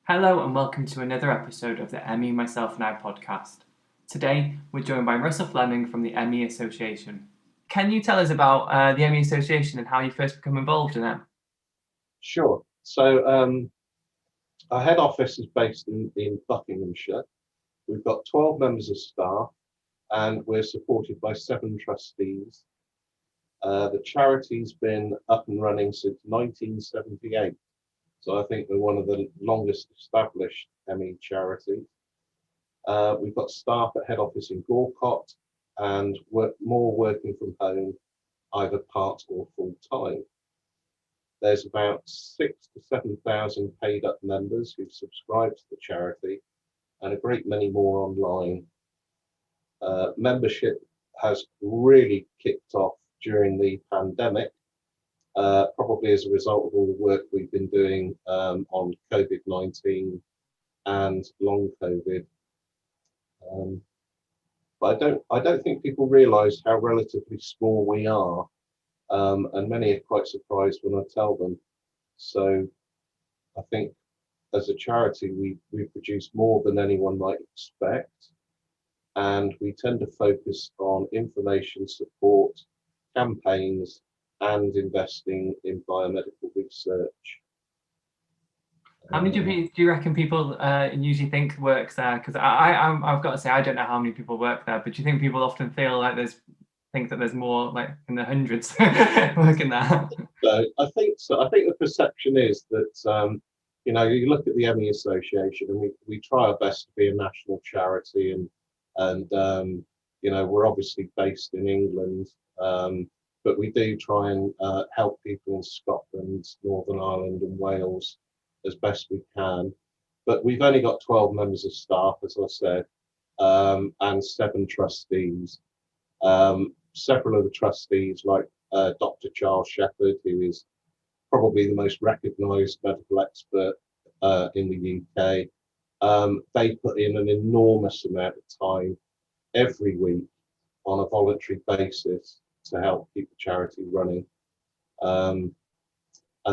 Hello and welcome to another episode of the M.E Myself and I podcast. Today we're joined by Russell Fleming from the M.E Association. Can you tell us about the M.E Association and how you first become involved in it? Sure. Our head office is based in Buckinghamshire. We've got 12 members of staff and we're supported by 7 trustees. The charity's been up and running since 1978. So I think we're one of the longest established ME charities. We've got staff at head office in Gorcott and more working from home, either part or full time. There's about 6,000 to 7,000 paid up members who've subscribed to the charity and a great many more online. Membership has really kicked off during the pandemic, probably as a result of all the work we've been doing on COVID-19 and long COVID. But I don't think people realise how relatively small we are. And many are quite surprised when I tell them. So I think as a charity, we produce more than anyone might expect. And we tend to focus on information support, campaigns, and investing in biomedical research. How many do you reckon people usually think works there? Because I've got to say, I don't know how many people work there, but do you think people often feel like think that there's more, like in the hundreds working there? So I think so. I think the perception is that you look at the M.E Association, and we try our best to be a national charity, and we're obviously based in England, but we do try and help people in Scotland, Northern Ireland, and Wales as best we can. But we've only got 12 members of staff, as I said, and 7 trustees. Several of the trustees, like Dr. Charles Shepherd, who is probably the most recognised medical expert in the UK, they put in an enormous amount of time every week on a voluntary basis to help keep the charity running. And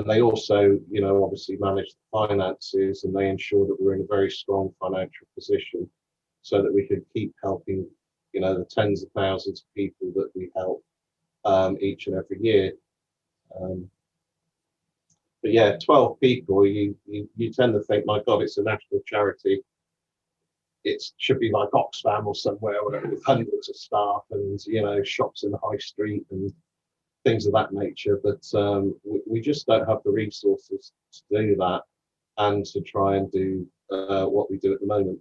they also, obviously manage the finances, and they ensure that we're in a very strong financial position so that we can keep helping the tens of thousands of people that we help each and every year. But yeah, 12 people, you tend to think, my God, it's a national charity. It should be like Oxfam or somewhere with hundreds of staff and, shops in the high street and things of that nature. But we just don't have the resources to do that and to try and do what we do at the moment.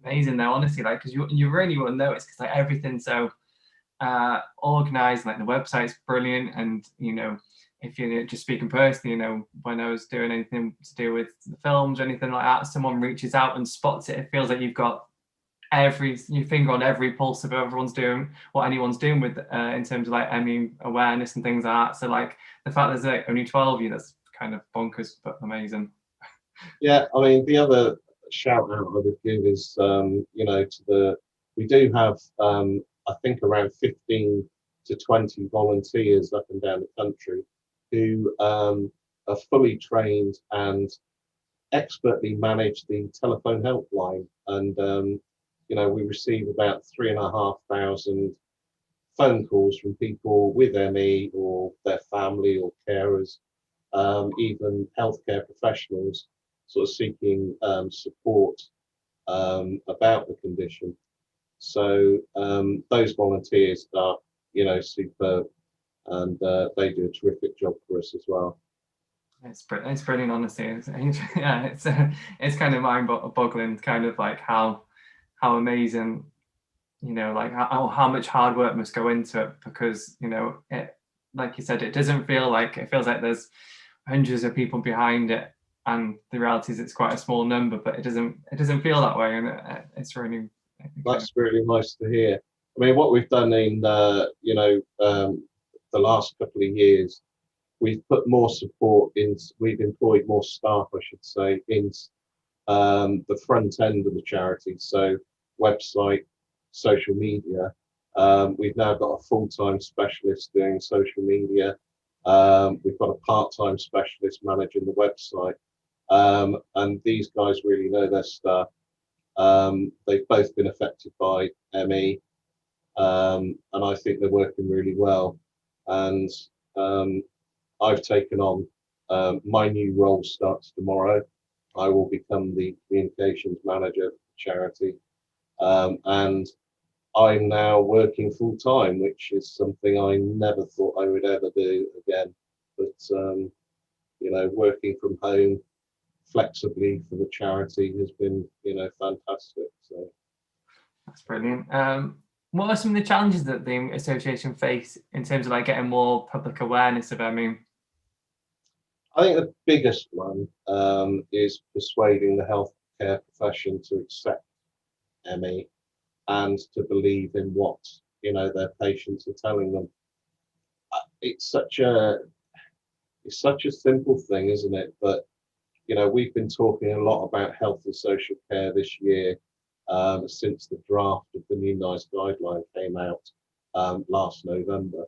Amazing though, honestly, like, because you really won't notice, because like everything's so organized, like the website's brilliant, and if you're just speaking personally, when I was doing anything to do with the films or anything like that, someone reaches out and spots it, it feels like you've got your finger on every pulse of everyone's doing, what anyone's doing with in terms of like awareness and things like that. So like the fact there's like only 12 of you, that's kind of bonkers but amazing. Yeah, I mean, the other shout out I would give is we do have I think around 15 to 20 volunteers up and down the country who are fully trained and expertly manage the telephone helpline, and we receive about 3,500 phone calls from people with ME or their family or carers, even healthcare professionals sort of seeking support about the condition. So those volunteers are, superb, and they do a terrific job for us as well. It's brilliant, honestly. It's kind of mind-boggling, kind of like how amazing, like how much hard work must go into it, because it, like you said, it doesn't feel like, it feels like there's hundreds of people behind it, and the reality is it's quite a small number, but it doesn't feel that way, and it's really. That's really nice to hear. I mean, what we've done in the last couple of years, we've put more support in. We've employed more staff, I should say, in the front end of the charity. So website, social media. We've now got a full-time specialist doing social media. We've got a part-time specialist managing the website. And these guys really know their stuff. They've both been affected by ME, and I think they're working really well. And I've taken on my new role starts tomorrow. I will become the communications manager for the charity, and I'm now working full time, which is something I never thought I would ever do again. But working from home flexibly for the charity has been, fantastic. So that's brilliant. What are some of the challenges that the association face in terms of like getting more public awareness of ME? I think the biggest one is persuading the healthcare profession to accept ME and to believe in what their patients are telling them. It's such a simple thing, isn't it? But we've been talking a lot about health and social care this year, since the draft of the new NICE guideline came out last November.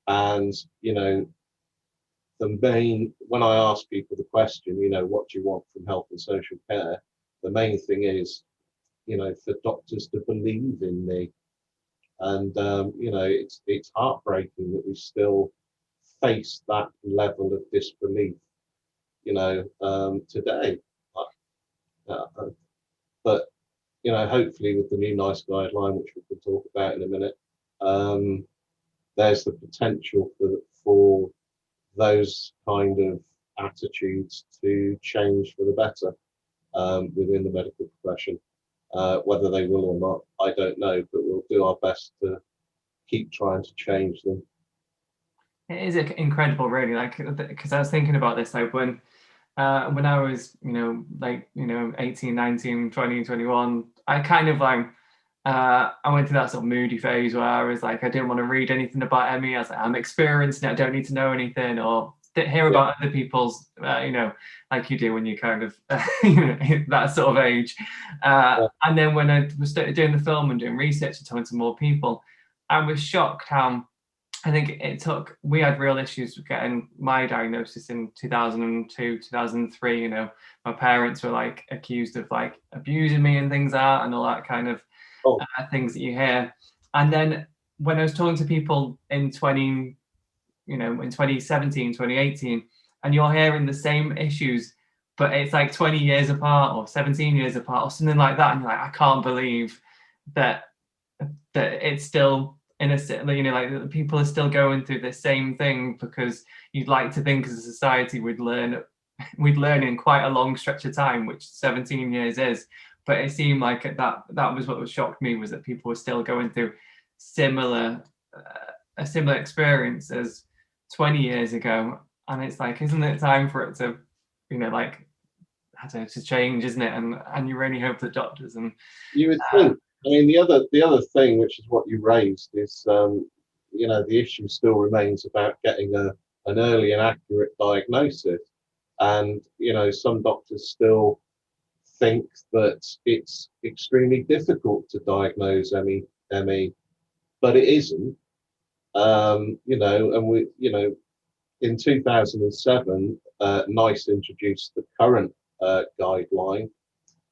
And when I ask people the question, what do you want from health and social care, the main thing is for doctors to believe in me. And it's heartbreaking that we still face that level of disbelief today. But hopefully with the new NICE guideline, which we can talk about in a minute, there's the potential for those kind of attitudes to change for the better within the medical profession. Whether they will or not, I don't know, but we'll do our best to keep trying to change them. It is incredible, really, like, because I was thinking about this, like when I was, 18, 19, 20, 21, I kind of like, I went through that sort of moody phase where I was like, I didn't want to read anything about ME. I was like, I'm experienced now, I don't need to know anything or hear about other people's, like you do when you kind of, that sort of age. And then when I was doing the film and doing research and talking to more people, I was shocked how I think we had real issues with getting my diagnosis in 2002, 2003. My parents were like accused of like abusing me and things and all that kind of things that you hear. And then when I was talking to people in 2017, 2018, and you're hearing the same issues, but it's like 20 years apart or 17 years apart or something like that. And you're like, I can't believe that it's still like people are still going through the same thing, because you'd like to think as a society we'd learn in quite a long stretch of time, which 17 years is. But it seemed like that was what shocked me, was that people were still going through a similar experience as 20 years ago. And it's like, isn't it time for it to, like, I don't know, to change, isn't it? And you really hope that doctors and you would think. I mean, the other thing, which is what you raised, is the issue still remains about getting an early and accurate diagnosis, and some doctors still think that it's extremely difficult to diagnose ME, but it isn't. And we, in 2007, NICE introduced the current guideline,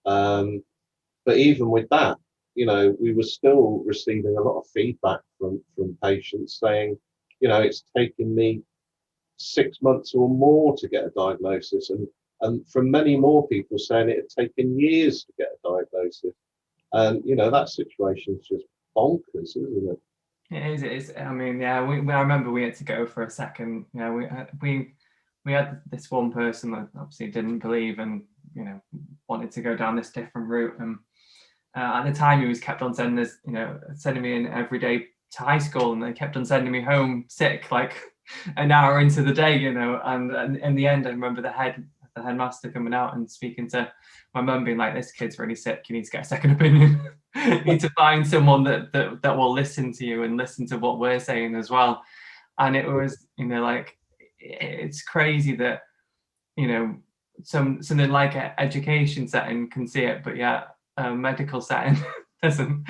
but even with that, we were still receiving a lot of feedback from patients saying, it's taken me 6 months or more to get a diagnosis, and from many more people saying it had taken years to get a diagnosis. And that situation is just bonkers, isn't it? It is. I mean, yeah. I remember we had to go for a second. We had this one person that obviously didn't believe and wanted to go down this different route. And at the time, he was kept on sending me in every day to high school, and they kept on sending me home sick, like an hour into the day. And in the end, I remember the headmaster coming out and speaking to my mum, being like, "This kid's really sick. You need to get a second opinion. You need to find someone that will listen to you and listen to what we're saying as well." And it was, like, it's crazy that something like an education setting can see it, but yeah, a medical setting doesn't.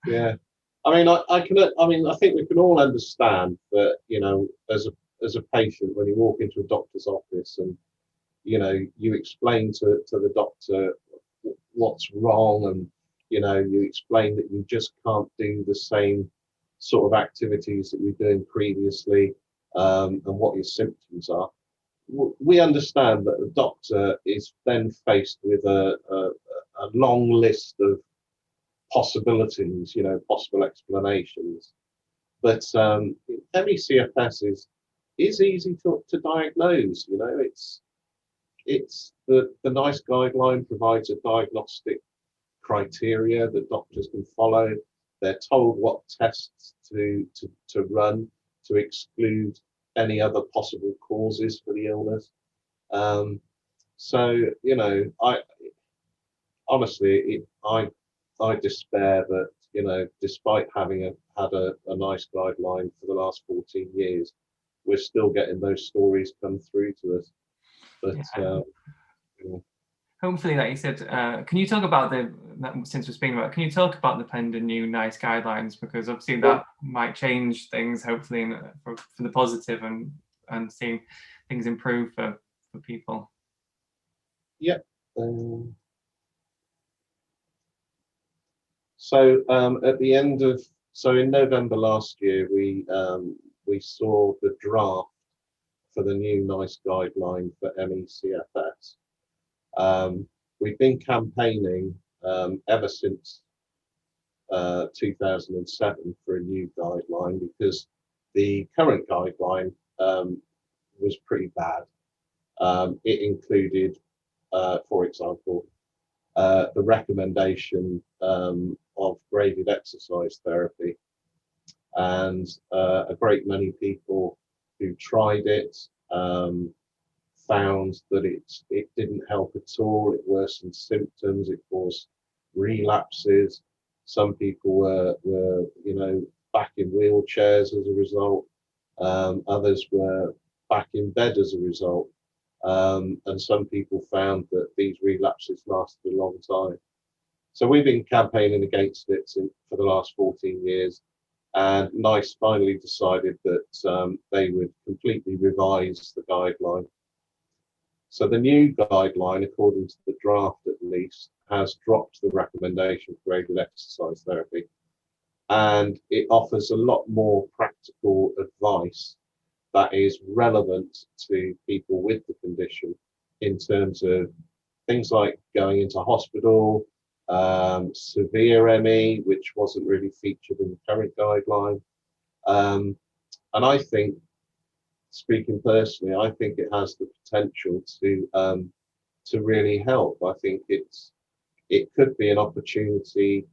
Yeah, I mean, I think we can all understand that, as a patient, when you walk into a doctor's office and you explain to the doctor what's wrong, and you explain that you just can't do the same sort of activities that you're doing previously, and what your symptoms are. We understand that the doctor is then faced with a long list of possibilities, possible explanations. But MECFS is easy to diagnose. It's the NICE guideline provides a diagnostic criteria that doctors can follow. They're told what tests to run to exclude any other possible causes for the illness. So I honestly, I despair that despite having had a NICE guideline for the last 14 years, we're still getting those stories come through to us. But hopefully, like you said, can you talk about since we're speaking about it, can you talk about the pending new NICE guidelines, because obviously that might change things, hopefully for the positive, and seeing things improve for people. Yeah. So at the end of in November last year, we saw the draft for the new NICE guideline for MECFS. We've been campaigning ever since 2007 for a new guideline, because the current guideline was pretty bad. It included, for example, the recommendation of graded exercise therapy, and a great many people who tried it found that it didn't help at all. It worsened symptoms. It caused relapses. Some people were back in wheelchairs as a result. Others were back in bed as a result. And some people found that these relapses lasted a long time. So we've been campaigning against it for the last 14 years. And NICE finally decided that they would completely revise the guideline. So the new guideline, according to the draft at least, has dropped the recommendation for graded exercise therapy. And it offers a lot more practical advice that is relevant to people with the condition, in terms of things like going into hospital, severe ME, which wasn't really featured in the current guideline. And I think, speaking personally, I think it has the potential to really help. I think it could be an opportunity.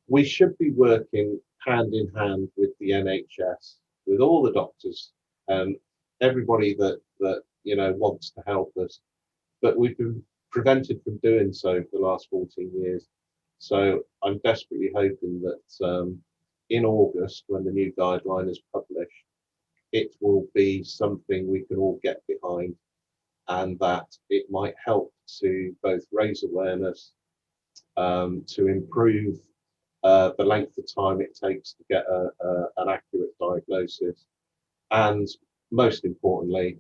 We should be working hand in hand with the NHS, with all the doctors and everybody that wants to help us. But we've been prevented from doing so for the last 14 years. So I'm desperately hoping that in August, when the new guideline is published, it will be something we can all get behind, and that it might help to both raise awareness, to improve the length of time it takes to get an accurate diagnosis, and most importantly,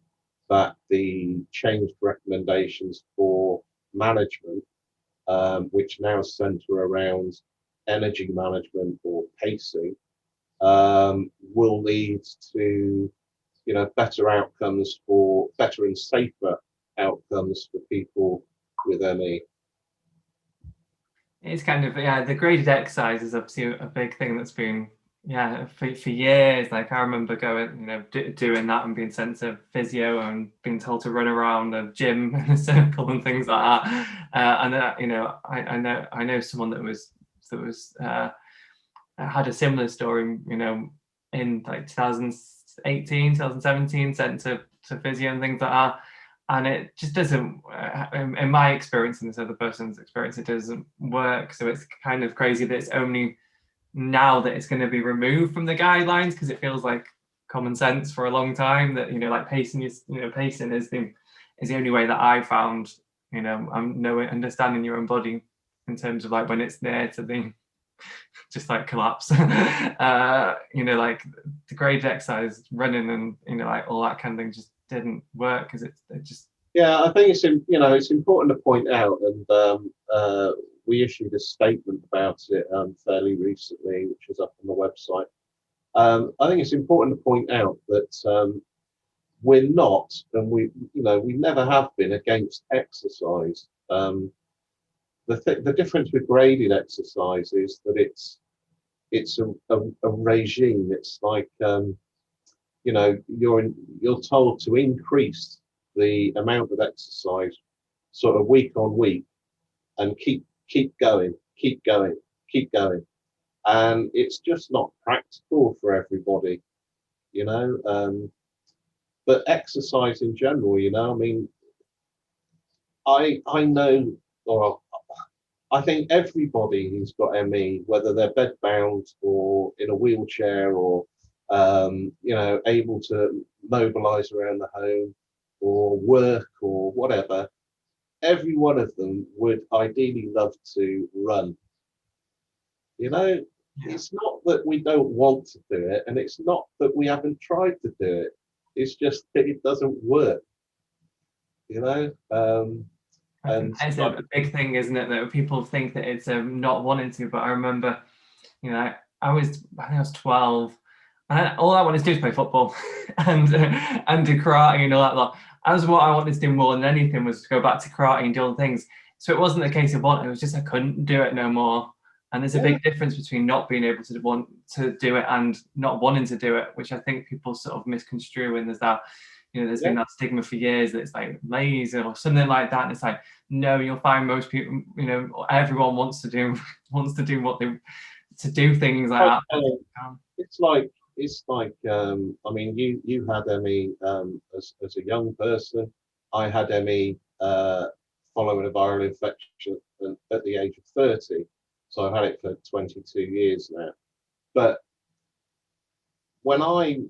that the changed recommendations for management, which now center around energy management or pacing, will lead to better outcomes, for better and safer outcomes for people with ME. It's kind of, the graded exercise is obviously a big thing that's been for years. Like, I remember going, doing that and being sent to physio and being told to run around the gym in a circle and things like that. And I know someone that was had a similar story, in like 2018, 2017, sent to physio and things like that. And it just doesn't, in my experience and this other person's experience, it doesn't work. So it's kind of crazy that it's only now that it's going to be removed from the guidelines, because it feels like common sense for a long time that, like pacing is, pacing is the only way that I found, understanding your own body in terms of like when it's there to the just like collapse. Like the graded exercise, running and like all that kind of thing just didn't work, because it just Yeah, I think it's important to point out, and we issued a statement about it fairly recently, which is up on the website. I think it's important to point out that we're not, and we never have been against exercise. The difference with graded exercise is that it's a regime. It's like you're told to increase the amount of exercise sort of week on week and keep going, keep going, keep going. And it's just not practical for everybody, you know. But exercise in general, I mean, I know, or I think everybody who's got ME, whether they're bedbound or in a wheelchair or able to mobilise around the home or work or whatever, every one of them would ideally love to run. You know, Yeah. it's not that we don't want to do it, and it's not that we haven't tried to do it. It's just that it doesn't work. You know, I think and that's a big thing, isn't it? That people think that it's not wanting to, but I remember, I think I was 12, and all I wanted to do is play football and do karate and all that lot. That was what I wanted to do more than anything, was to go back to karate and do all the things. So it wasn't a case of wanting; it was just I couldn't do it no more. And there's a yeah, big difference between not being able to want to do it and not wanting to do it, which I think people sort of misconstrue. And there's that, there's yeah, been that stigma for years that it's like lazy or something like that. And it's like, no, you'll find most people, everyone wants to do what they to do things like like, that. it's like I mean, you had ME as a young person. I had ME following a viral infection at the age of 30. So I've had it for 22 years now. But when I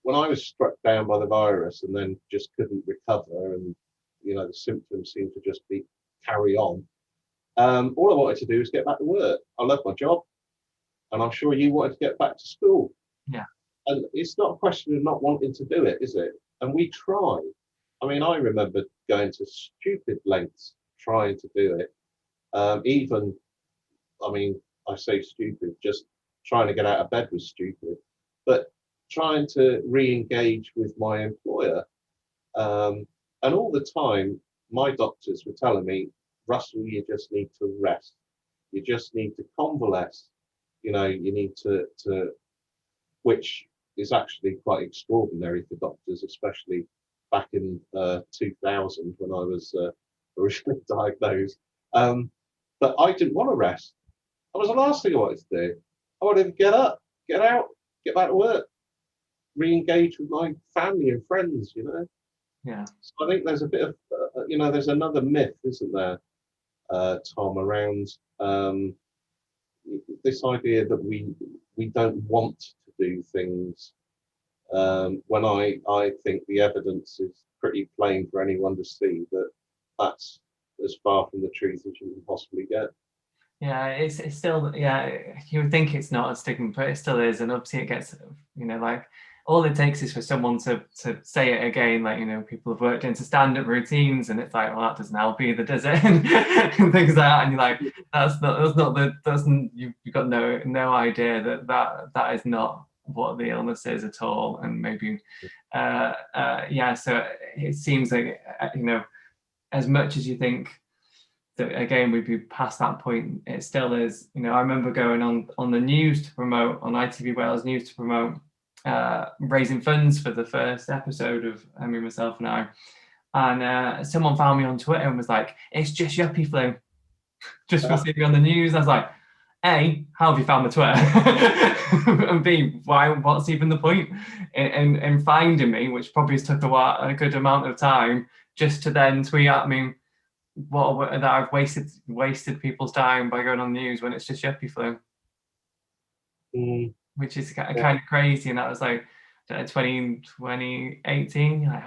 when I was struck down by the virus and then just couldn't recover, and the symptoms seemed to just be carry on. All I wanted to do was get back to work. I love my job, and I'm sure you wanted to get back to school. Yeah, And it's not a question of not wanting to do it, is it? And we try. I mean, I remember going to stupid lengths trying to do it. Even, I mean, I say stupid, just trying to get out of bed was stupid. But trying to re-engage with my employer, and all the time, my doctors were telling me, Russell, you just need to rest. You just need to convalesce. You need to which is actually quite extraordinary for doctors, especially back in 2000 when I was originally diagnosed. But I didn't want to rest. That was the last thing I wanted to do. I wanted to get up, get out, get back to work, re-engage with my family and friends. yeah, So I think there's a bit of, there's another myth, isn't there, Tom, around this idea that we don't want to do things. When I think the evidence is pretty plain for anyone to see that that's as far from the truth as you can possibly get. yeah. It's still, yeah. You would think it's not a stigma, but it still is. And obviously, it gets, like all it takes is for someone to say it again. Like, people have worked into stand-up routines, and it's like, well, that doesn't help either, does it? and things like that. And you're like, you've got no idea that is not what the illness is at all. And maybe, yeah. So it seems like, as much as you think that again we'd be past that point, it still is. I remember going on the news to promote, on ITV Wales News to promote raising funds for the first episode of Me, Myself and I, and someone found me on Twitter and was like, it's just yuppie flu, just for seeing me on the news. I was like, A, how have you found my Twitter? And B, what's even the point in finding me, which probably took a good amount of time, just to then tweet at me that I've wasted people's time by going on the news when it's just yuppie flu, which is kind of crazy. And that was like 2018. Like,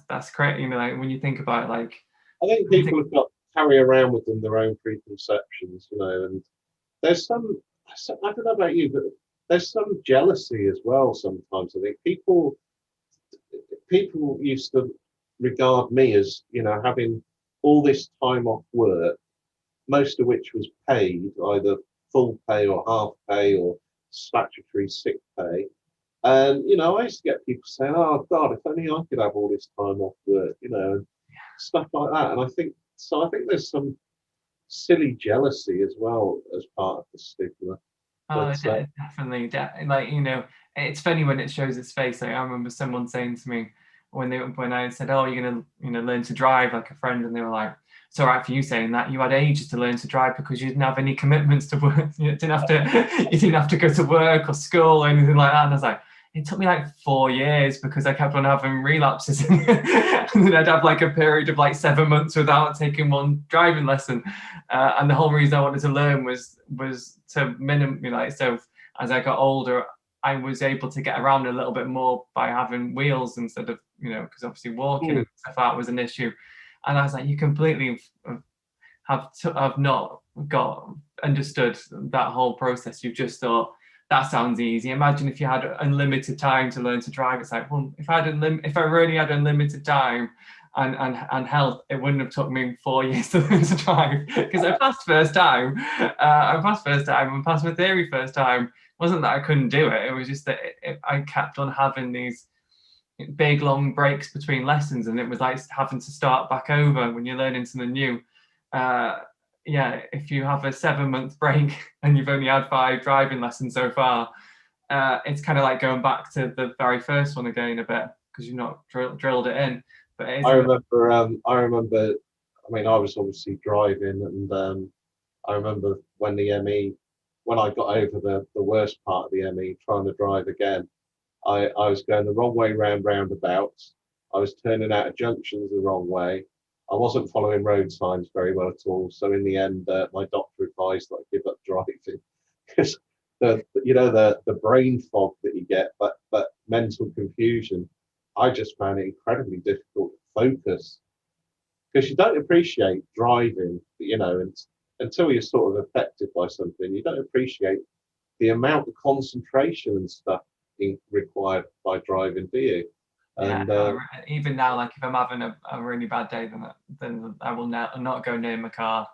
that's crazy. Like when you think about it, like I think people have got to carry around with them their own preconceptions, and there's some, I don't know about you, but there's some jealousy as well sometimes. I think people used to regard me as, having all this time off work, most of which was paid, either full pay or half pay or statutory sick pay. And, I used to get people saying, oh, God, if only I could have all this time off work, and stuff like that. And I think there's some silly jealousy as well as part of the stigma. Oh, But, definitely. Like, it's funny when it shows its face. Like, I remember someone saying to me when I said, "Oh, you're gonna, learn to drive," like a friend, and they were like, "It's all right for you saying that. You had ages to learn to drive because you didn't have any commitments to work. You didn't have to, you didn't have to go to work or school or anything like that." And I was like, it took me like 4 years because I kept on having relapses, and then I'd have like a period of like 7 months without taking one driving lesson. And the whole reason I wanted to learn was to so as I got older, I was able to get around a little bit more by having wheels instead of, because obviously walking and stuff like that was an issue. And I was like, you completely have not got understood that whole process. You've just thought, that sounds easy. Imagine if you had unlimited time to learn to drive. It's like, well, if I really had unlimited time and health, it wouldn't have took me 4 years to learn to drive, because I passed first time. I passed my theory first time. It wasn't that I couldn't do it. It was just that I kept on having these big long breaks between lessons, and it was like having to start back over when you're learning something new. If you have a 7-month break and you've only had 5 driving lessons so far, it's kind of like going back to the very first one again a bit, because you've not drilled it in. But I remember. I mean, I was obviously driving, and I remember when I got over the worst part of the ME, trying to drive again. I was going the wrong way round roundabouts. I was turning out of junctions the wrong way. I wasn't following road signs very well at all. So in the end, my doctor advised that I give up driving because the brain fog that you get, but mental confusion. I just found it incredibly difficult to focus because you don't appreciate driving, and until you're sort of affected by something, you don't appreciate the amount of concentration and stuff required by driving, do you? And even now, like if I'm having a really bad day, then I will not go near my car.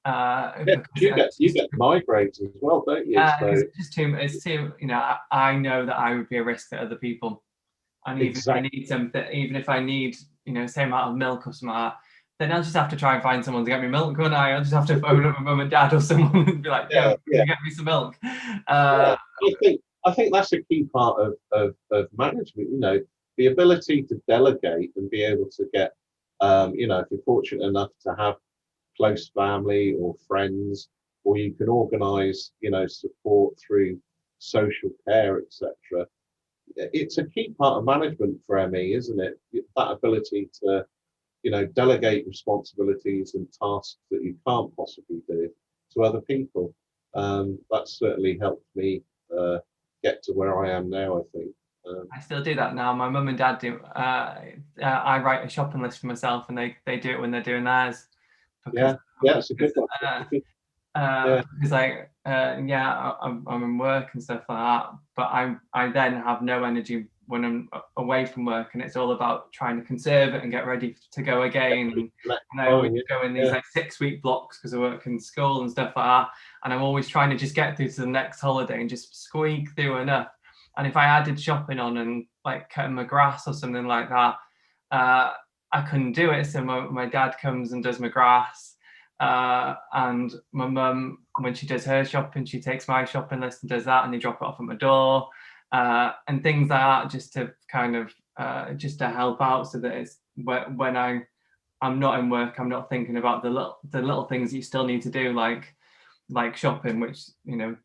You get migraines as well, don't you? So it's just too. It's too. I know that I would be a risk to other people, and even if I need something, even if I need, same amount of milk or something like that, then I'll just have to try and find someone to get me milk, wouldn't I? I'll just have to phone up my mum and dad or someone and be like, "Can you get me some milk?" I think that's a key part of management. The ability to delegate and be able to get, if you're fortunate enough to have close family or friends, or you can organise, support through social care, etc. It's a key part of management for ME, isn't it? That ability to, delegate responsibilities and tasks that you can't possibly do to other people. That's certainly helped me get to where I am now, I think. I still do that now. My mum and dad do. I write a shopping list for myself, and they do it when they're doing theirs. Because, it's a good one. Because I'm in work and stuff like that, but I then have no energy when I'm away from work, and it's all about trying to conserve it and get ready to go again. And I always go in these like 6-week blocks because I work in school and stuff like that, and I'm always trying to just get through to the next holiday and just squeak through enough. And if I added shopping on and like cutting my grass or something like that, I couldn't do it. So my dad comes and does my grass. And my mum, when she does her shopping, she takes my shopping list and does that, and they drop it off at my door, and things like that, just to kind of just to help out, so that it's when I'm not in work, I'm not thinking about the little things that you still need to do, like shopping, which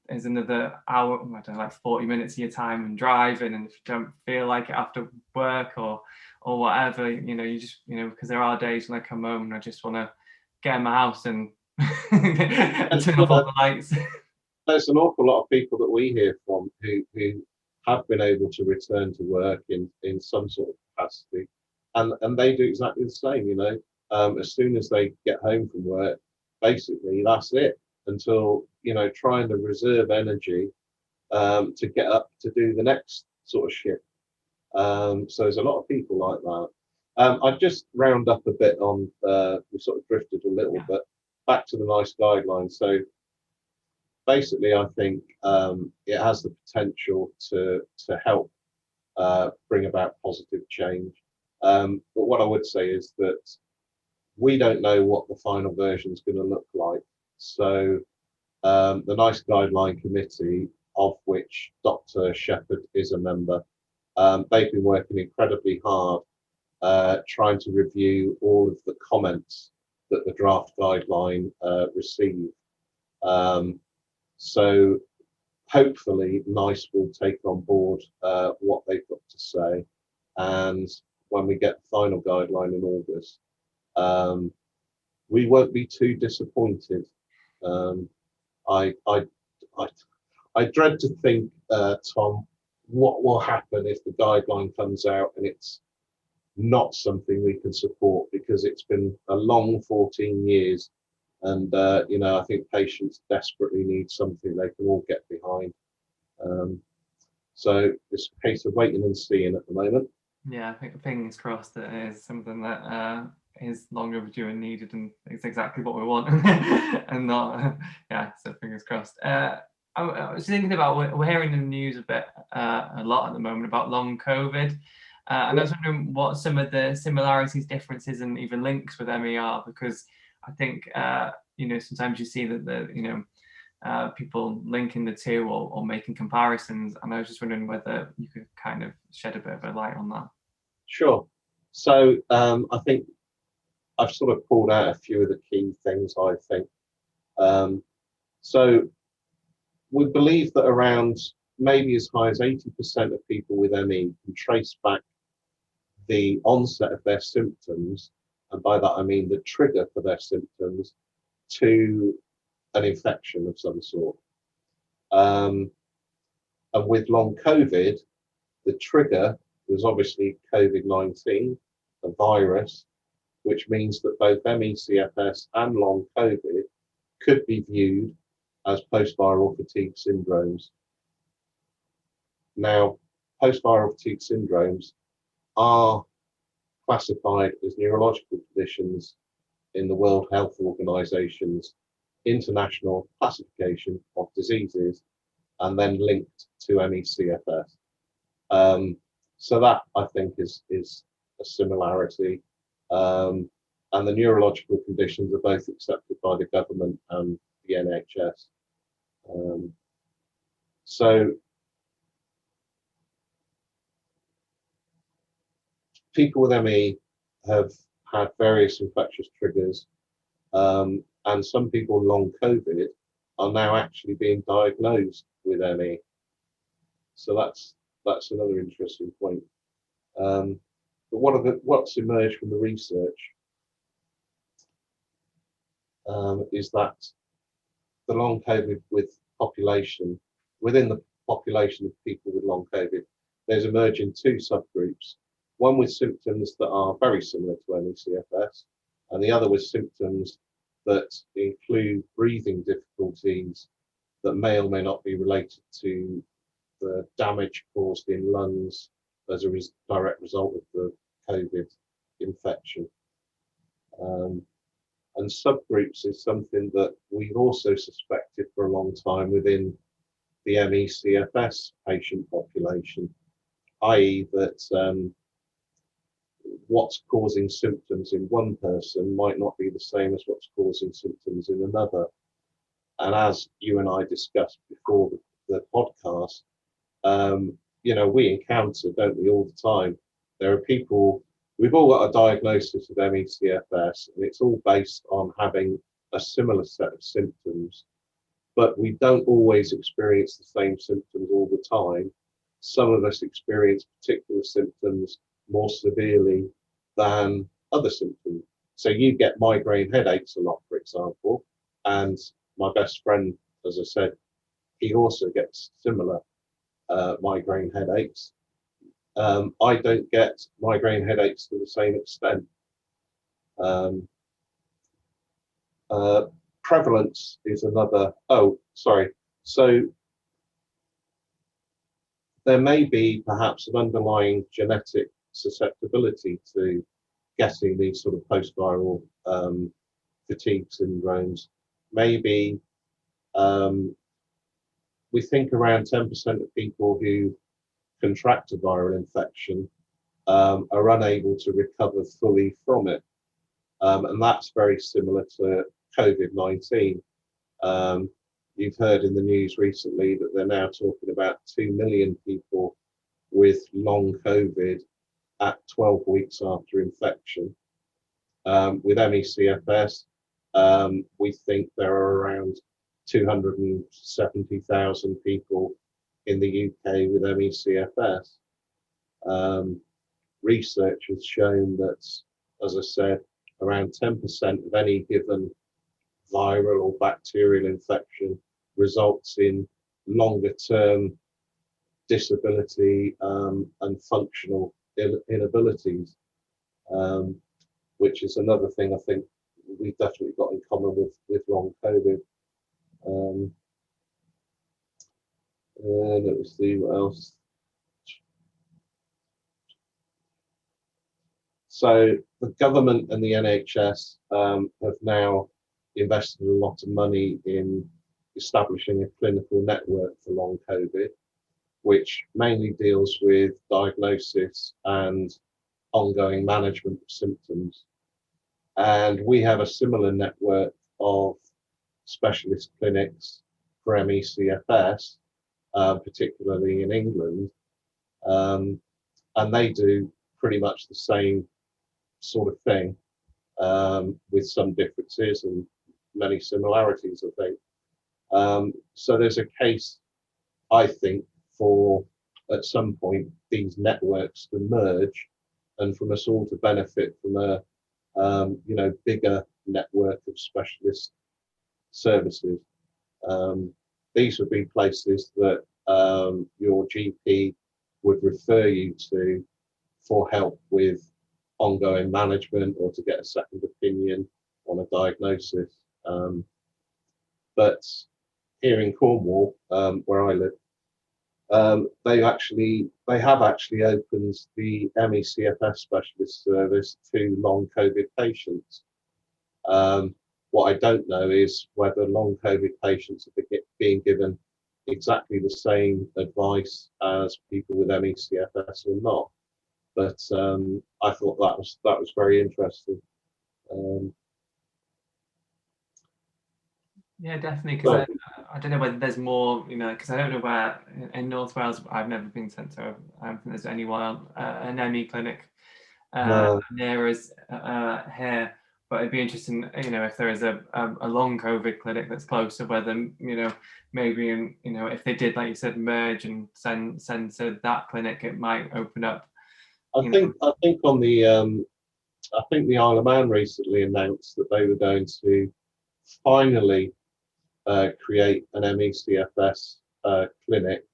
is another hour, I don't know, like 40 minutes of your time, and driving, and if you don't feel like it after work or whatever, you just because there are days when I come home and I just want to get in my house and turn off all the lights. There's an awful lot of people that we hear from who have been able to return to work in some sort of capacity, and they do exactly the same. As soon as they get home from work, basically that's it, until trying to reserve energy to get up to do the next sort of shift. So there's a lot of people like that. I'd just round up a bit on, we sort of drifted a little, but back to the NICE guidelines. So basically, I think it has the potential to help bring about positive change. But what I would say is that we don't know what the final version is going to look like. So the NICE Guideline Committee, of which Dr. Shepherd is a member, they've been working incredibly hard trying to review all of the comments that the draft guideline received. So hopefully NICE will take on board what they've got to say, and when we get the final guideline in August, we won't be too disappointed. I dread to think, Tom, what will happen if the guideline comes out and it's not something we can support, because it's been a long 14 years, and you know, I think patients desperately need something they can all get behind. So it's a case of waiting and seeing at the moment. Yeah, I think fingers crossed that it is something that is long overdue and needed, and it's exactly what we want, and not, yeah, so fingers crossed. I was thinking about, we're hearing in the news a lot at the moment about long COVID, and I was wondering what some of the similarities, differences, and even links with ME are, because I think, you know, sometimes you see that you know, people linking the two, or making comparisons, and I was just wondering whether you could kind of shed a bit of a light on that. Sure. So I think I've sort of pulled out a few of the key things, I think. So we believe that around maybe as high as 80% of people with ME can trace back the onset of their symptoms, and by that I mean the trigger for their symptoms, to an infection of some sort. And with long COVID, the trigger was obviously COVID-19, a virus, which means that both ME/CFS and long COVID could be viewed as post-viral fatigue syndromes. Now, post-viral fatigue syndromes are classified as neurological conditions in the World Health Organization's international classification of diseases, and then linked to ME/CFS. So that, I think, is a similarity. And the neurological conditions are both accepted by the government and the NHS. So people with ME have had various infectious triggers, and some people with long COVID are now actually being diagnosed with ME. So that's another interesting point. But what's emerged from the research is that the long COVID within the population of people with long COVID, there's emerging two subgroups. One with symptoms that are very similar to ME/CFS, and the other with symptoms that include breathing difficulties that may or may not be related to the damage caused in lungs as a direct result of the COVID infection. And subgroups is something that we've also suspected for a long time within the ME/CFS patient population, i.e. that what's causing symptoms in one person might not be the same as what's causing symptoms in another. And as you and I discussed before the podcast, you know, we encounter, don't we, all the time, there are people, we've all got a diagnosis of ME/CFS, and it's all based on having a similar set of symptoms, but we don't always experience the same symptoms all the time. Some of us experience particular symptoms more severely than other symptoms. So you get migraine headaches a lot, for example, and my best friend, as I said, he also gets similar migraine headaches. I don't get migraine headaches to the same extent. Prevalence is another, so there may be perhaps an underlying genetic susceptibility to getting these sort of post-viral fatigue syndromes. Maybe we think around 10% of people who contract a viral infection are unable to recover fully from it. And that's very similar to COVID-19. You've heard in the news recently that they're now talking about 2 million people with long COVID at 12 weeks after infection. With ME/CFS, we think there are around 270,000 people in the UK with ME/CFS. Research has shown that, as I said, around 10% of any given viral or bacterial infection results in longer term disability and functional inabilities, which is another thing I think we've definitely got in common with long COVID. Let me see what else. So the government and the NHS have now invested a lot of money in establishing a clinical network for long COVID, which mainly deals with diagnosis and ongoing management of symptoms. And we have a similar network of specialist clinics for ME/CFS, particularly in England. And they do pretty much the same sort of thing, with some differences and many similarities, I think. So there's a case, I think, for at some point these networks to merge and from us all to benefit from a bigger network of specialist services. These would be places that your GP would refer you to for help with ongoing management or to get a second opinion on a diagnosis. But here in Cornwall, where I live, they have actually opened the ME/CFS specialist service to long COVID patients. What I don't know is whether long COVID patients are being given exactly the same advice as people with ME/CFS or not. But I thought that was very interesting. Yeah, definitely. Because I don't know whether there's more, because I don't know where in North Wales. I've never been sent to. I don't think there's anyone an ME clinic near us here. But it'd be interesting, if there is a long COVID clinic that's closer, whether maybe if they did, like you said, merge and send to that clinic, it might open up. I think on the I think the Isle of Man recently announced that they were going to finally create an ME/CFS clinic,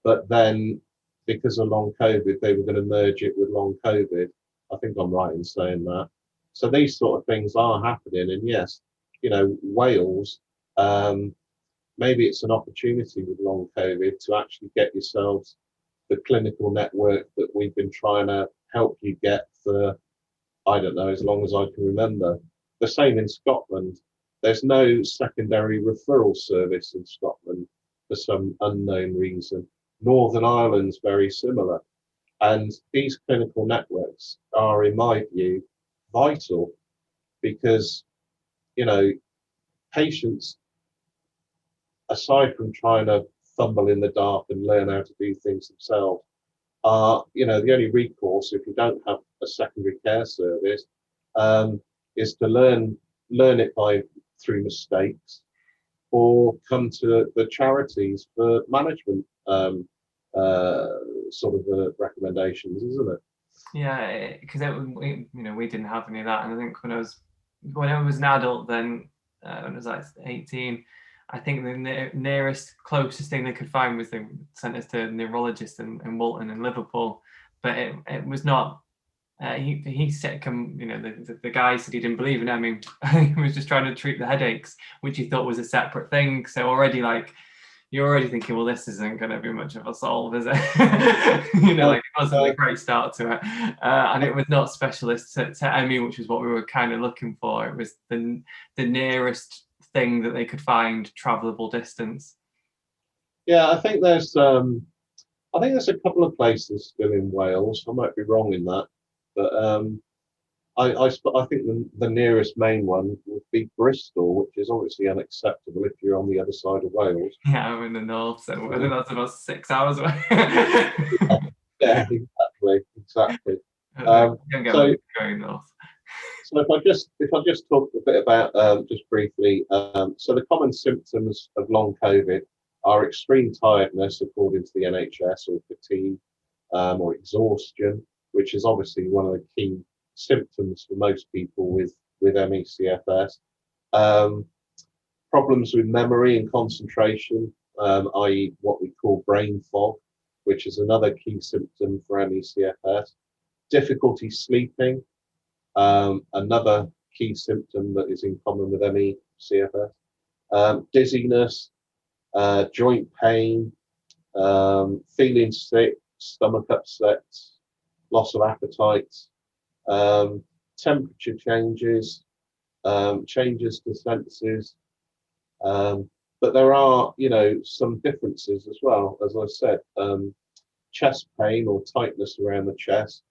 but then because of long COVID, they were going to merge it with long COVID. I think I'm right in saying that. So these sort of things are happening, and yes, Wales, maybe it's an opportunity with long COVID to actually get yourselves the clinical network that we've been trying to help you get for, I don't know, as long as I can remember. The same in Scotland. There's no secondary referral service in Scotland for some unknown reason. Northern Ireland's very similar. And these clinical networks are, in my view, vital because, patients, aside from trying to fumble in the dark and learn how to do things themselves, are, the only recourse if you don't have a secondary care service is to learn it through mistakes or come to the charities for management sort of recommendations, isn't it? Yeah, because we didn't have any of that, and I think when I was an adult, then when I was like 18, I think the closest thing they could find was they sent us to a neurologist in Walton and Liverpool, but it was not. He said, the guy said he didn't believe in ME. He was just trying to treat the headaches, which he thought was a separate thing. So already, you're already thinking, well, this isn't going to be much of a solve, is it? You know, like it wasn't a great start to it, and it was not specialist to ME, which is what we were kind of looking for. It was the nearest thing that they could find, travelable distance. Yeah, I think there's a couple of places still in Wales. I might be wrong in that, but I think the nearest main one would be Bristol, which is obviously unacceptable if you're on the other side of Wales. Yeah, I'm in the north, so I think that's about 6 hours away. Yeah, exactly. So going north. So if I just talk a bit about just briefly, so the common symptoms of long COVID are extreme tiredness, according to the NHS, or fatigue, or exhaustion, which is obviously one of the key symptoms for most people with ME/CFS. Problems with memory and concentration, i.e., what we call brain fog, which is another key symptom for ME/CFS. Difficulty sleeping, another key symptom that is in common with ME/CFS. Dizziness, joint pain, feeling sick, stomach upset, loss of appetite, temperature changes, changes to senses. But there are, some differences as well. As I said, chest pain or tightness around the chest.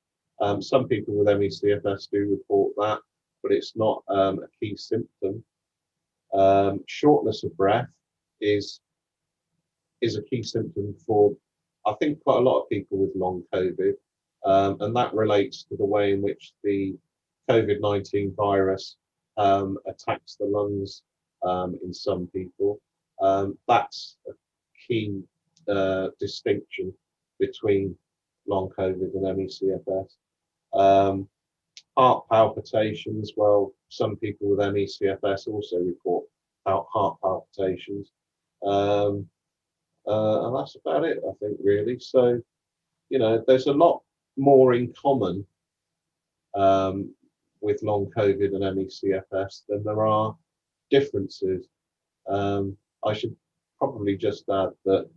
Some people with ME/CFS do report that, but it's not a key symptom. Shortness of breath is a key symptom for, I think, quite a lot of people with long COVID, and that relates to the way in which the COVID-19 virus attacks the lungs in some people. That's a key distinction between long COVID and ME/CFS. Heart palpitations. Well, some people with ME/CFS also report heart palpitations. And that's about it, I think, really. So, there's a lot more in common with long COVID and ME/CFS than there are differences. I should probably just add that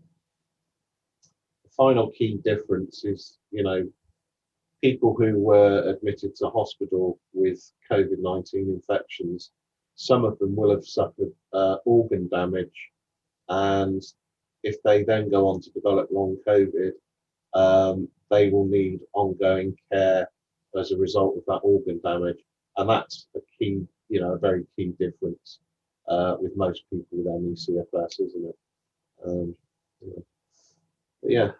the final key difference is, people who were admitted to hospital with COVID-19 infections, some of them will have suffered organ damage, and if they then go on to develop long COVID, they will need ongoing care as a result of that organ damage, and that's a key, a very key difference with most people with ME/CFS, isn't it? Yeah.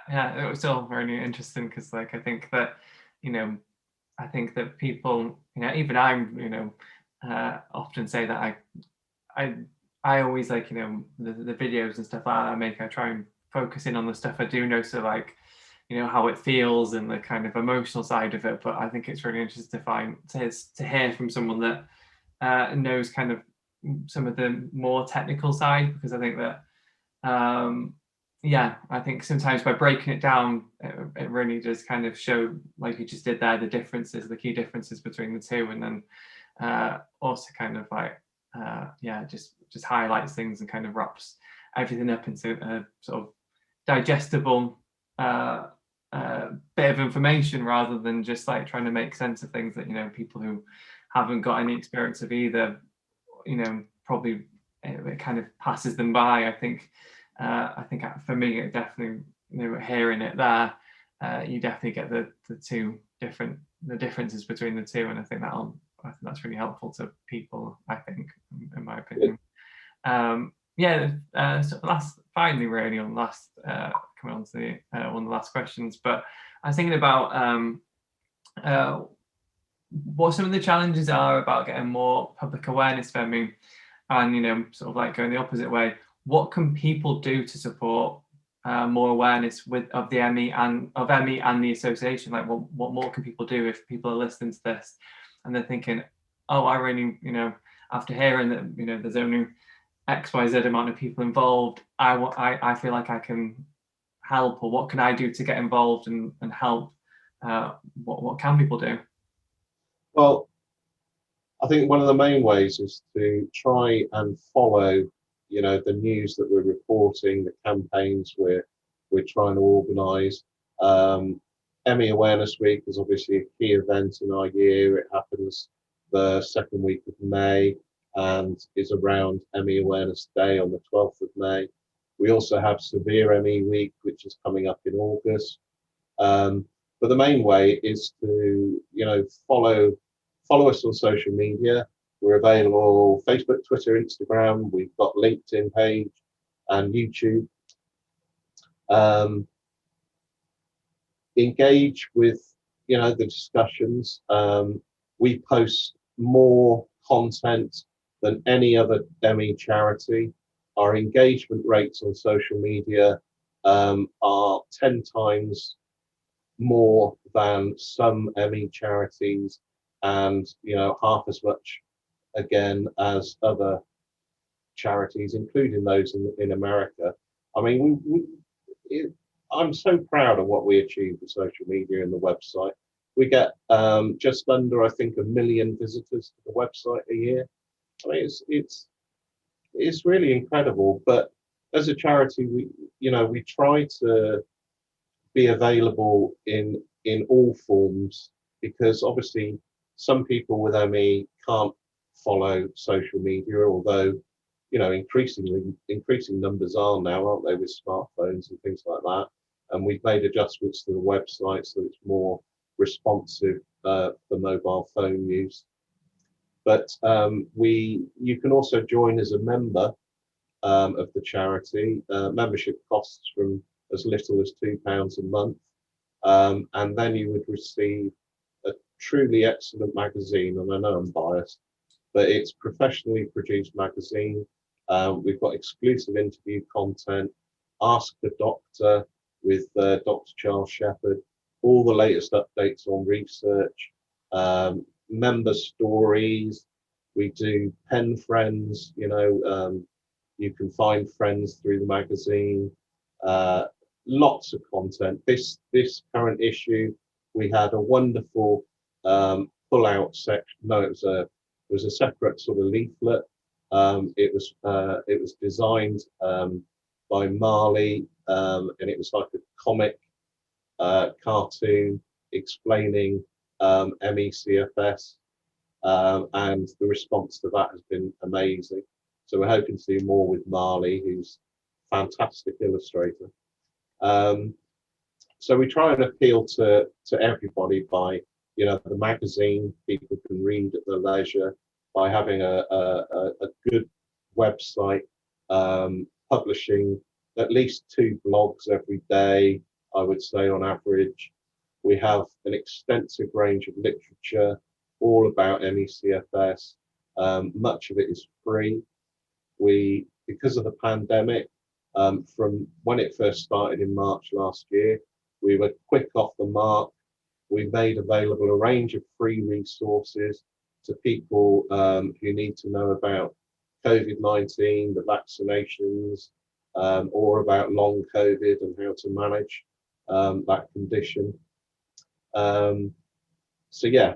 Yeah, it was all very interesting because, like, I think that, people, even I'm, often say that I always like, the videos and stuff like that I make, I try and focus in on the stuff I do know, so like, how it feels and the kind of emotional side of it. But I think it's really interesting to hear from someone that knows kind of some of the more technical side, because I think that I think sometimes by breaking it down, it really does kind of show, like you just did there, the key differences between the two, and then also kind of like just highlights things and kind of wraps everything up into a sort of digestible bit of information, rather than just like trying to make sense of things that people who haven't got any experience of either, probably it kind of passes them by. I think for me, it definitely, hearing it there, you definitely get the differences between the two, and I think that's really helpful to people, I think, in my opinion. So finally, really, coming on to the one of the last questions, but I was thinking about what some of the challenges are about getting more public awareness for ME, and sort of like going the opposite way. What can people do to support more awareness of ME and the association? Like, what more can people do if people are listening to this and they're thinking, oh, I really, after hearing that, there's only XYZ amount of people involved, I feel like I can help, or what can I do to get involved and help? What can people do? Well, I think one of the main ways is to try and follow you know, the news that we're reporting, the campaigns we're trying to organise. M.E Awareness Week is obviously a key event in our year. It happens the second week of May and is around M.E Awareness Day on the 12th of May. We also have Severe M.E Week, which is coming up in August. But the main way is to, you know, follow us on social media. We're available Facebook, Twitter, Instagram. We've got LinkedIn page and YouTube. Engage with, you know, the discussions. We post more content than any other M.E charity. Our engagement rates on social media are 10 times more than some M.E charities, and, you know, half as much again as other charities, including those in America. I mean, I'm so proud of what we achieved with social media and the website. We get just under, I think, 1 million visitors to the website a year. I mean, it's really incredible. But as a charity, we try to be available in all forms, because obviously some people with ME can't follow social media, although, you know, increasing numbers are now, aren't they, with smartphones and things like that. And we've made adjustments to the website so it's more responsive for mobile phone use. But you can also join as a member of the charity. Membership costs from as little as £2 a month, and then you would receive a truly excellent magazine. And I know I'm biased, but it's professionally produced magazine. We've got exclusive interview content, Ask the Doctor with Dr. Charles Shepherd, all the latest updates on research, member stories. We do pen friends, you know, you can find friends through the magazine. Lots of content. This current issue, we had a wonderful pull-out section. No, it was a separate sort of leaflet. It was designed by Marley, and it was like a comic cartoon explaining MECFS, and the response to that has been amazing. So we're hoping to do more with Marley, who's a fantastic illustrator. So we try and appeal to everybody by, you know, the magazine people can read at their leisure, by having a good website, publishing at least 2 blogs every day, I would say, on average. We have an extensive range of literature all about MECFS. Much of it is free. Because of the pandemic, from when it first started in March last year, we were quick off the mark. We made available a range of free resources to people who need to know about COVID-19, the vaccinations, or about long COVID and how to manage that condition. So yeah,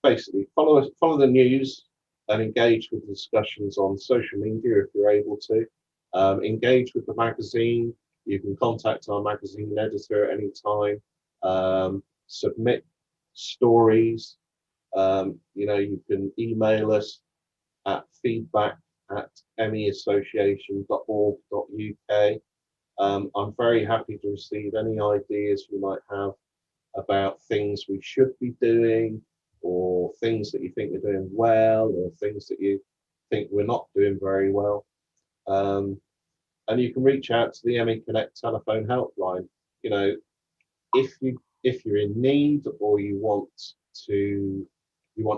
basically follow the news and engage with discussions on social media if you're able to. Engage with the magazine. You can contact our magazine editor at any time. Submit stories. You know, you can email us at feedback@meassociation.org.uk. I'm very happy to receive any ideas you might have about things we should be doing, or things that you think we're doing well, or things that you think we're not doing very well. And you can reach out to the ME Connect telephone helpline. You know, if you're in need, or you want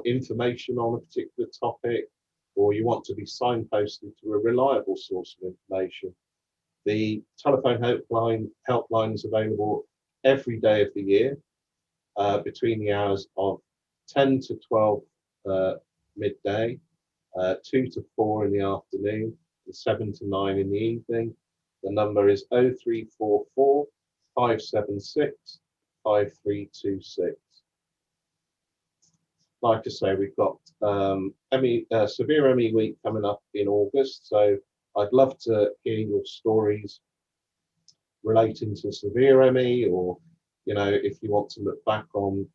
information on a particular topic, or you want to be signposted to a reliable source of information, the telephone helpline is available every day of the year, between the hours of 10 to 12 midday, 2 to 4 in the afternoon, and 7 to 9 in the evening. The number is 0344 576 5326. Like I say, we've got Severe ME Week coming up in August, so I'd love to hear your stories relating to severe ME, or if you want to look back on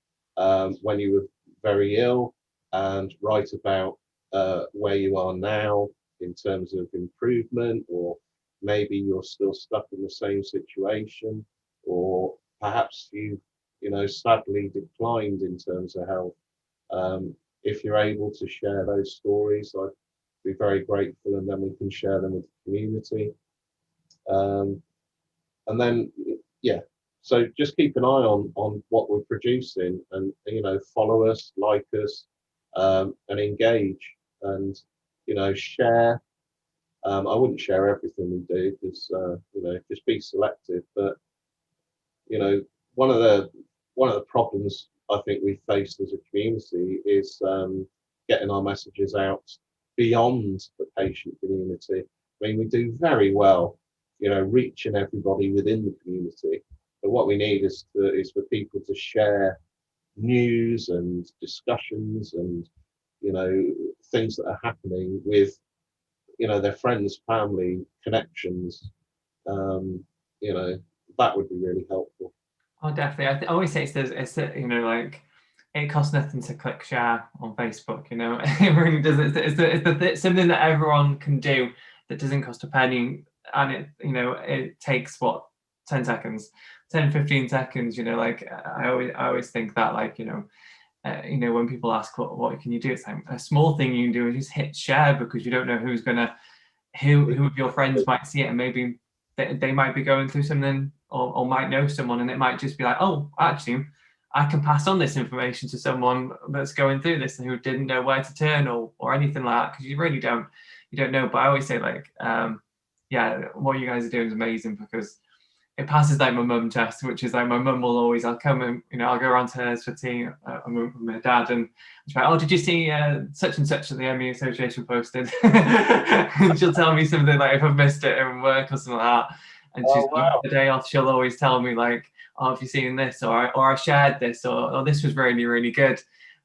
when you were very ill and write about where you are now in terms of improvement, or maybe you're still stuck in the same situation, or perhaps sadly declined in terms of health. If you're able to share those stories, I'd be very grateful, and then we can share them with the community. And then, yeah, so just keep an eye on what we're producing, and follow us, like us, and engage, and share. I wouldn't share everything we do, because just be selective. But one of the problems I think we faced as a community is getting our messages out beyond the patient community. I mean, we do very well, reaching everybody within the community, but what we need is for people to share news and discussions and things that are happening with their friends, family, connections. That would be really helpful. Oh, definitely. I always say it's like, it costs nothing to click share on Facebook. It really does. It's something that everyone can do that doesn't cost a penny, and it takes 10 seconds, 10, 15 seconds. Like I always think that, like, when people ask what can you do, it's like a small thing you can do is just hit share, because you don't know who of your friends might see it, and maybe they might be going through something, or might know someone, and it might just be like, oh, actually, I can pass on this information to someone that's going through this and who didn't know where to turn, or anything like that, because you really don't know. But I always say, like, yeah, what you guys are doing is amazing, because it passes like my mum test, which is like, my mum will always, I'll come and I'll go around to hers for tea with my dad, and she's like, oh, did you see such and such that the M.E Association posted? And she'll tell me something, like, if I've missed it in work or something like that. And she's wow. the day off, she'll always tell me, like, oh, have you seen this, or I shared this, or this was really, really good.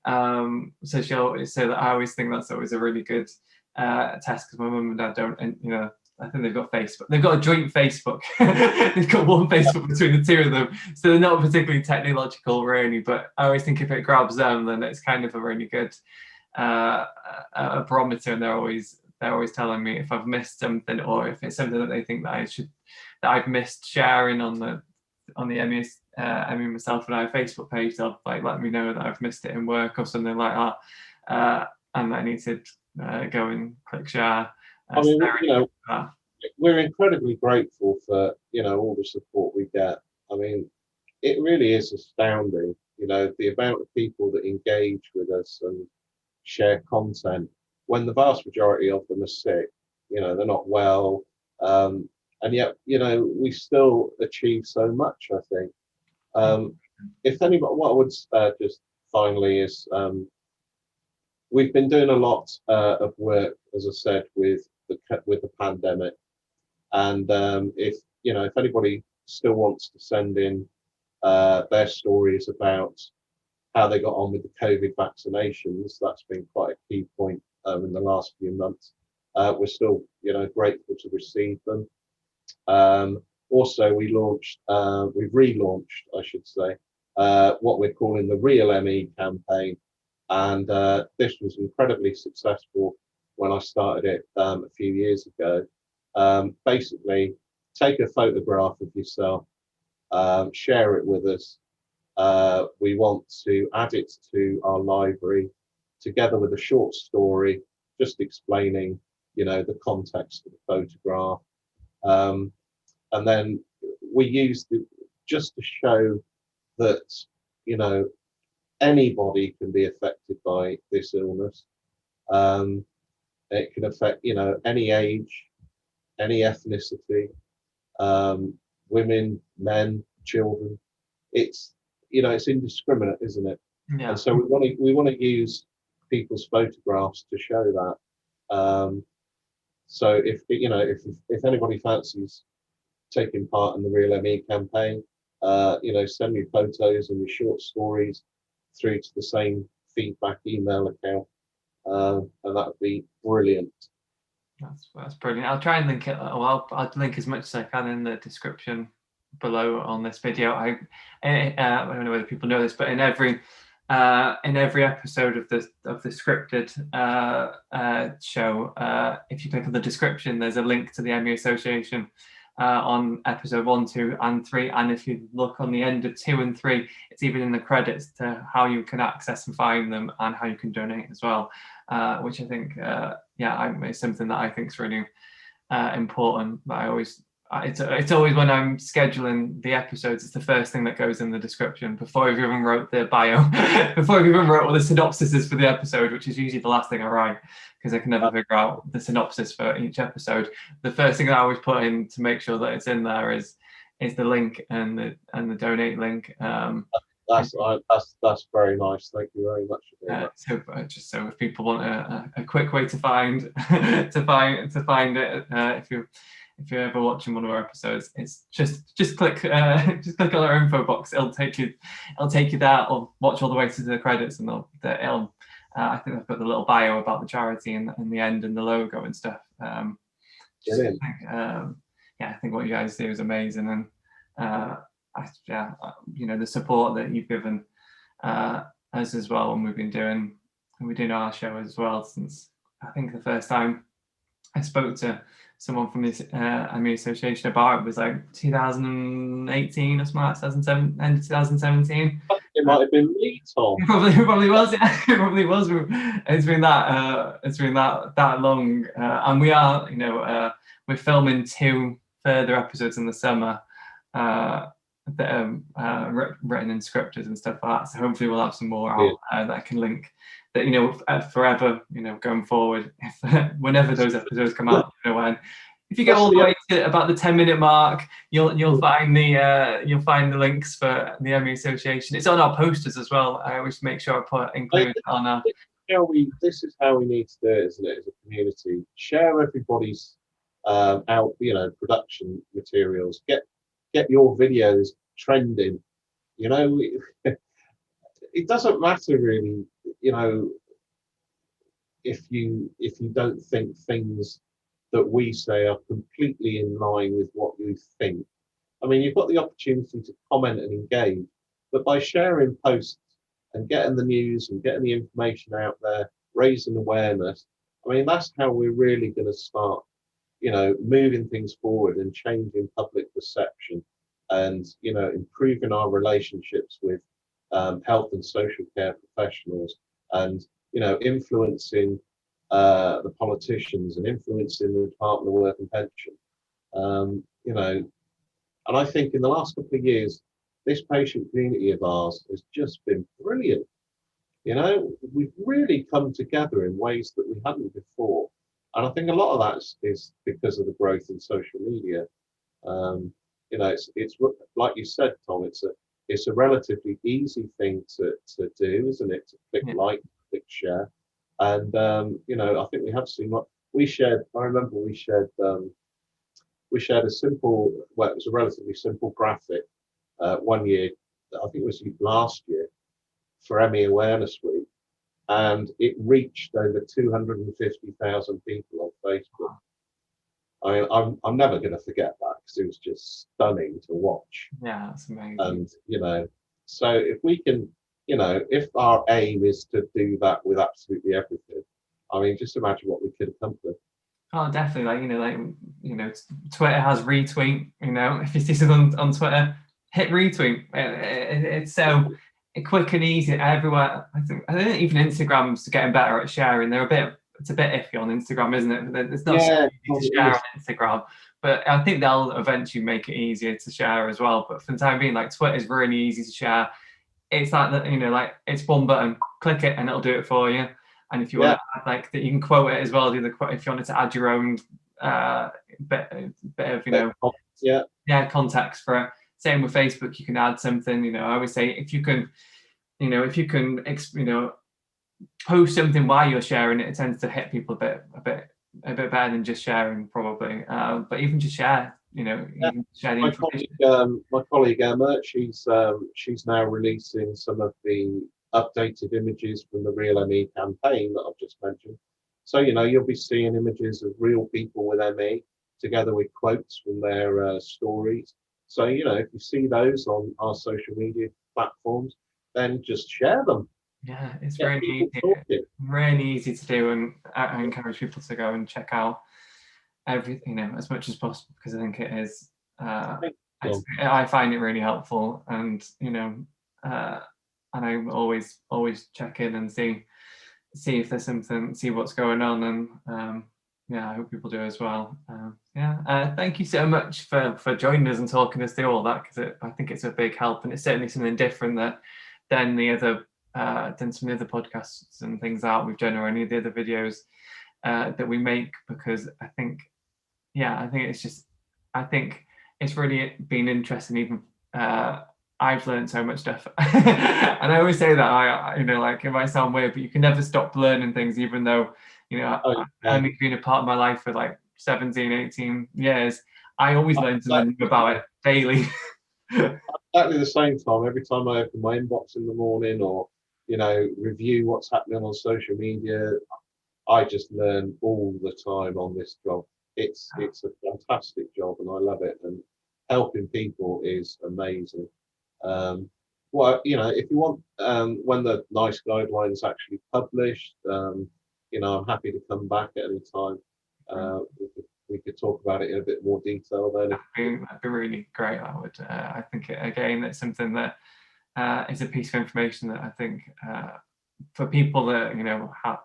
So that I always think that's always a really good test, because my mum and dad don't, and I think they've got Facebook. They've got a joint Facebook. They've got one Facebook between the two of them, so they're not particularly technological, really. But I always think if it grabs them, then it's kind of a really good a barometer, and they're always telling me if I've missed something, or if it's something that they think that I've missed sharing on the M.E Myself and I Facebook page. They'll, like, let me know that I've missed it in work or something like that, and I need to go and click share. I mean, we're incredibly grateful for all the support we get. I mean, it really is astounding, the amount of people that engage with us and share content, when the vast majority of them are sick. They're not well, and yet we still achieve so much, I think. If anybody, what I would just finally is, we've been doing a lot of work, as I said, with the pandemic, and if anybody still wants to send in their stories about how they got on with the COVID vaccinations, that's been quite a key point in the last few months. We're still grateful to receive them. Also, we've relaunched, I should say, what we're calling the Real ME campaign, and this was incredibly successful when I started it a few years ago. Basically, take a photograph of yourself, share it with us. We want to add it to our library, together with a short story, just explaining, the context of the photograph. And then we used it just to show that, anybody can be affected by this illness. It can affect, any age, any ethnicity, women, men, children. It's indiscriminate, isn't it? Yeah. And so we want to use people's photographs to show that. So if anybody fancies taking part in the Real ME campaign, send me photos and your short stories through to the same feedback email account, and that would be brilliant. That's brilliant. I'll try and link it. Well, I'll link as much as I can in the description below on this video. I don't know whether people know this, but in every episode of the scripted show, if you click on the description, there's a link to the M.E Association on episode 1, 2, and 3. And if you look on the end of 2 and 3, it's even in the credits to how you can access and find them and how you can donate as well, which I think, it's something that I think is really important. That I always, it's always when I'm scheduling the episodes, it's the first thing that goes in the description before I've even wrote the bio, before I've even wrote what the synopsis is for the episode, which is usually the last thing I write because I can never figure out the synopsis for each episode. The first thing that I always put in to make sure that it's in there is the link and the donate link. That's very nice. Thank you very much for doing that. So if people want a quick way to find it, if you're ever watching one of our episodes, it's just click on our info box. It'll take you there, or watch all the way to the credits, and I think I've got the little bio about the charity in the end and the logo and stuff. I think what you guys do is amazing, and the support that you've given us as well when we've been doing our show as well, since I think the first time I spoke to someone from this M.E Association about it was like 2018 or something like that, end of 2017. It might have been me, Tom. It probably was. Yeah, it probably was. It's been that long, and we are, we're filming 2 further episodes in the summer that are written and scripted and stuff like that. So hopefully we'll have some more out that I can link. That forever, going forward, whenever those episodes come out, when. If you get all the way to about the 10-minute mark, you'll find the links for the M.E Association. It's on our posters as well. I always make sure I include it on our. This is how we need to do it, isn't it? As a community, share everybody's production materials. Get your videos trending. It doesn't matter really. If you don't think things that we say are completely in line with what you think, I mean, you've got the opportunity to comment and engage, but by sharing posts and getting the news and getting the information out there, raising awareness, I mean, that's how we're really going to start, moving things forward and changing public perception and, improving our relationships with health and social care professionals, and influencing the politicians and influencing the Department of Work and Pension. And I think in the last couple of years, this patient community of ours has just been brilliant. We've really come together in ways that we hadn't before, and I think a lot of that is because of the growth in social media. It's like you said, Tom. It's a relatively easy thing to do, isn't it? To click like, click share, and I think we have seen what we shared. I remember we shared a simple, well, it was a relatively simple graphic one year. I think it was last year for ME Awareness Week, and it reached over 250,000 people on Facebook. I mean, I'm never going to forget that because it was just stunning to watch. Yeah, that's amazing. And so if we can, if our aim is to do that with absolutely everything, I mean, just imagine what we could accomplish. Oh, definitely. Twitter has retweet. If you see something on Twitter, hit retweet. It's so quick and easy everywhere. I think even Instagram's getting better at sharing. It's a bit iffy on Instagram, isn't it? It's not so easy to share on Instagram, but I think they'll eventually make it easier to share as well. But for the time being, Twitter is really easy to share. It's it's one button, click it, and it'll do it for you. And if you want to add, you can quote it as well. If you wanted to add your own bit of context for it. Same with Facebook, you can add something. I always say if you can post something while you're sharing it, it tends to hit people a bit better than just sharing, probably. But even just share, even share the information. My colleague Emma, she's now releasing some of the updated images from the Real ME campaign that I've just mentioned. So, you'll be seeing images of real people with ME together with quotes from their stories. So, if you see those on our social media platforms, then just share them. Yeah, it's Get people talking. really easy to do, and I encourage people to go and check out everything, as much as possible, because I think it is. I find it really helpful, and and I always check in and see if there's something, see what's going on, and I hope people do as well. Thank you so much for joining us and talking us through all that, because I think it's a big help, and it's certainly something different than the other than some of the other podcasts and things that we've done, or any of the other videos that we make, because I think it's really been interesting. Even I've learned so much stuff, and I always say that like, it might sound weird, but you can never stop learning things, even though I've only been a part of my life for like 17, 18 years. I always learn something new about it daily. Exactly the same, Tom. Every time I open my inbox in the morning, or review what's happening on social media, I just learn all the time on this job. It's a fantastic job, and I love it. And helping people is amazing. If you want, when the NICE guidelines actually published, I'm happy to come back at any time. We could talk about it in a bit more detail then. That'd be really great. I would. I think it's something that is a piece of information that I think for people that have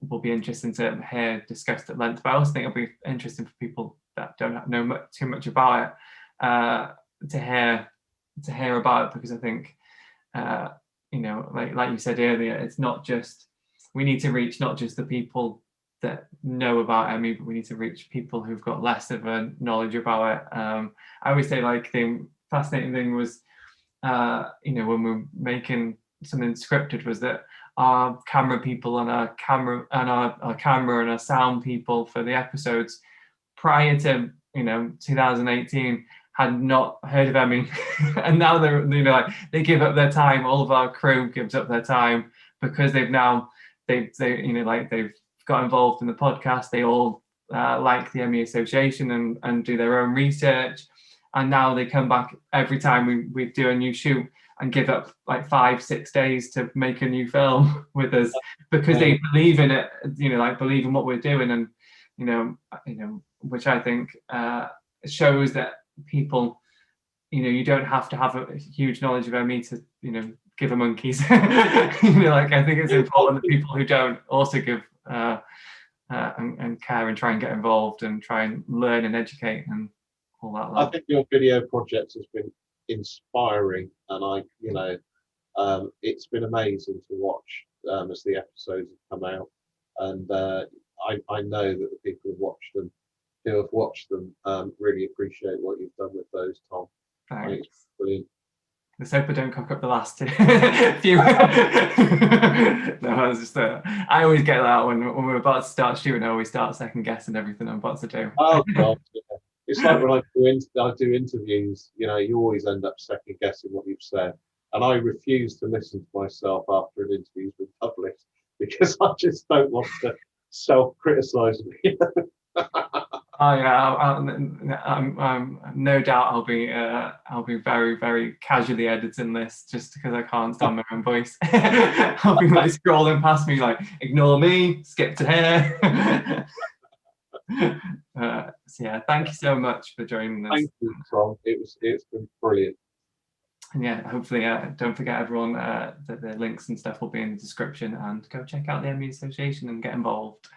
will be interesting to hear discussed at length. But I also think it'll be interesting for people that don't know too much about it to hear about it, because I think like you said earlier, it's not just, we need to reach not just the people that know about ME, but we need to reach people who've got less of a knowledge about it. I always say, like, the fascinating thing was when we're making something scripted, was that our camera people and our camera and our sound people for the episodes prior to 2018 had not heard of ME, and now they're they give up their time. All of our crew gives up their time because they've got involved in the podcast. They all like the M.E Association and do their own research, and now they come back every time we do a new shoot and give up like 5-6 days to make a new film with us, because they believe in it, believe in what we're doing, and which I think shows that people, you don't have to have a huge knowledge of ME to give a monkeys. I think it's important that people who don't also give and care and try and get involved and try and learn and educate and all that. I think your video project has been inspiring, and it's been amazing to watch as the episodes have come out, and I know that the people who have watched them really appreciate what you've done with those, Tom. Thanks. It's brilliant. Let's hope I don't cock up the last few. No, I was just. I always get that when we're about to start shooting. I always start second guessing everything I'm about to do. Oh God, yeah. It's like when I do interviews. You always end up second guessing what you've said, and I refuse to listen to myself after an interview's been published, because I just don't want to self-criticize me. Oh yeah, I'm no doubt I'll be very, very casually editing this, just because I can't stand my own voice. I'll be like scrolling past me, like, ignore me, skip to here. So yeah, thank you so much for joining us. Thank you, Tom. It's been brilliant. And yeah, hopefully, don't forget, everyone, that the links and stuff will be in the description, and go check out the M.E Association and get involved.